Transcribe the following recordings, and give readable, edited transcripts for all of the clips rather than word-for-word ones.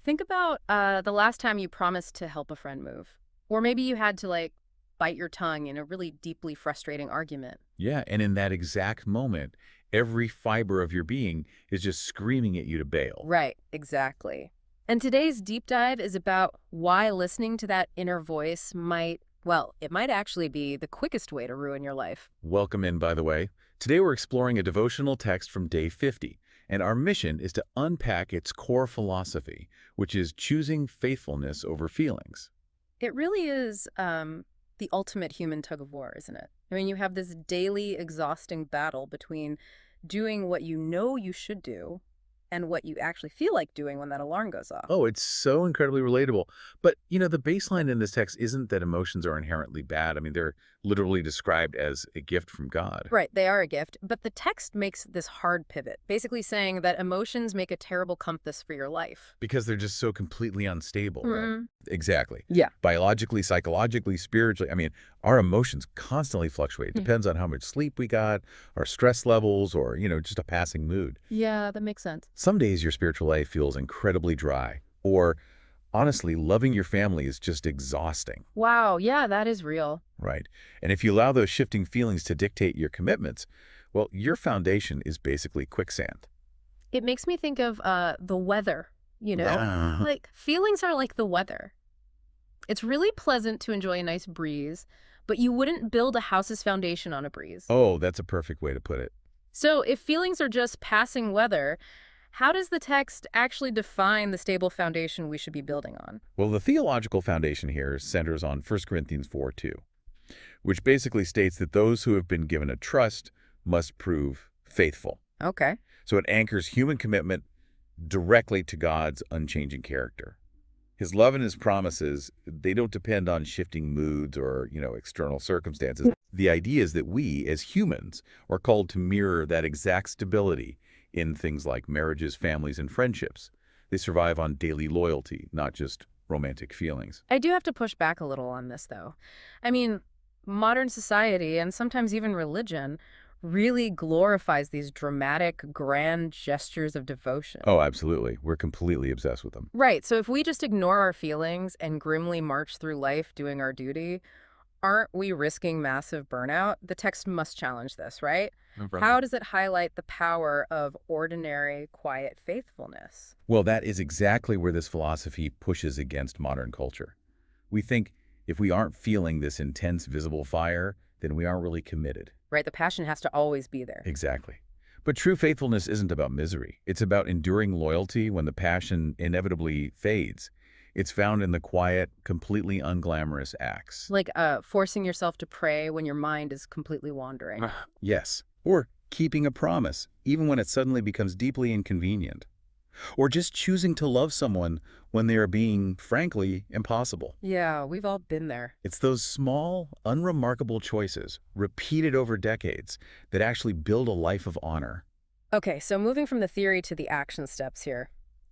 Think about the last time you promised to help a friend move. Or maybe you had to, bite your tongue in a really deeply frustrating argument. Yeah, and in that exact moment, every fiber of your being is just screaming at you to bail. Right, exactly. And today's deep dive is about why listening to that inner voice it might actually be the quickest way to ruin your life. Welcome in, by the way. Today we're exploring a devotional text from day 50, and our mission is to unpack its core philosophy, which is choosing faithfulness over feelings. It really is the ultimate human tug of war, isn't it? I mean, you have this daily exhausting battle between doing what you know you should do and what you actually feel like doing when that alarm goes off. Oh, it's so incredibly relatable. But, the baseline in this text isn't that emotions are inherently bad. I mean, they're literally described as a gift from God. Right, they are a gift, but the text makes this hard pivot, basically saying that emotions make a terrible compass for your life. Because they're just so completely unstable, right? Mm. Exactly. Yeah. Biologically, psychologically, spiritually. I mean, our emotions constantly fluctuate. It Mm. depends on how much sleep we got, our stress levels, or, just a passing mood. Yeah, that makes sense. Some days your spiritual life feels incredibly dry. Or, honestly, loving your family is just exhausting, Wow, yeah, that is real. right? And if you allow those shifting feelings to dictate your commitments, well, your foundation is basically quicksand. It makes me think of the weather, you know? Ah. Like, feelings are like the weather. It's really pleasant to enjoy a nice breeze, but you wouldn't build a house's foundation on a breeze. Oh, that's a perfect way to put it. So if feelings are just passing weather, how does the text actually define the stable foundation we should be building on? Well, the theological foundation here centers on 1 Corinthians 4:2, which basically states that those who have been given a trust must prove faithful. Okay. So it anchors human commitment directly to God's unchanging character. His love and his promises, they don't depend on shifting moods or, external circumstances. The idea is that we, as humans, are called to mirror that exact stability in things like marriages, families, and friendships. They survive on daily loyalty, not just romantic feelings. I do have to push back a little on this, though. I mean, modern society and sometimes even religion really glorifies these dramatic, grand gestures of devotion. Oh, absolutely. We're completely obsessed with them. Right. So if we just ignore our feelings and grimly march through life doing our duty, aren't we risking massive burnout? The text must challenge this, right? No problem. How does it highlight the power of ordinary, quiet faithfulness? Well, that is exactly where this philosophy pushes against modern culture. We think if we aren't feeling this intense, visible fire, then we aren't really committed. Right? The passion has to always be there. Exactly. But true faithfulness isn't about misery. It's about enduring loyalty when the passion inevitably fades. It's found in the quiet, completely unglamorous acts. Like forcing yourself to pray when your mind is completely wandering. Yes. Or keeping a promise, even when it suddenly becomes deeply inconvenient. Or just choosing to love someone when they are being, frankly, impossible. Yeah, we've all been there. It's those small, unremarkable choices, repeated over decades, that actually build a life of honor. Okay, so moving from the theory to the action steps here.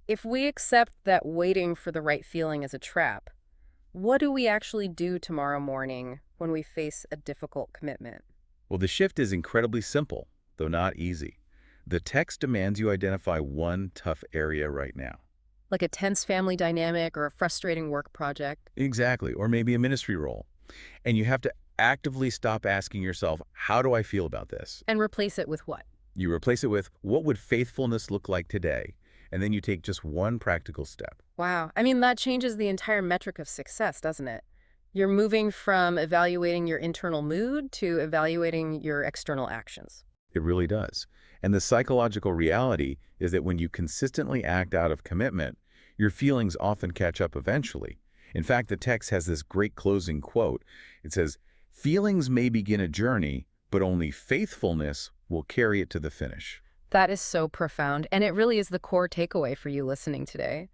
If we accept that waiting for the right feeling is a trap, what do we actually do tomorrow morning when we face a difficult commitment? Well, the shift is incredibly simple, though not easy. The text demands you identify one tough area right now. Like a tense family dynamic or a frustrating work project? Exactly, or maybe a ministry role. And you have to actively stop asking yourself, how do I feel about this? And replace it with what? You replace it with, what would faithfulness look like today? And then you take just one practical step. Wow. I mean, that changes the entire metric of success, doesn't it? You're moving from evaluating your internal mood to evaluating your external actions. It really does. And the psychological reality is that when you consistently act out of commitment, your feelings often catch up eventually. In fact, the text has this great closing quote. It says, feelings may begin a journey, but only faithfulness will carry it to the finish. That is so profound, and it really is the core takeaway for you listening today.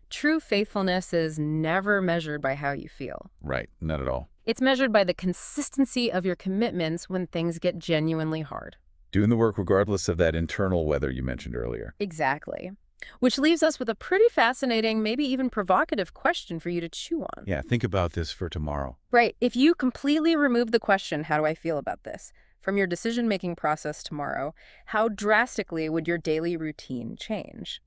True faithfulness is never measured by how you feel. Right, not at all. It's measured by the consistency of your commitments when things get genuinely hard. Doing the work regardless of that internal weather you mentioned earlier. Exactly. Which leaves us with a pretty fascinating, maybe even provocative question for you to chew on. Yeah, think about this for tomorrow. Right. If you completely remove the question, how do I feel about this, from your decision-making process tomorrow, how drastically would your daily routine change?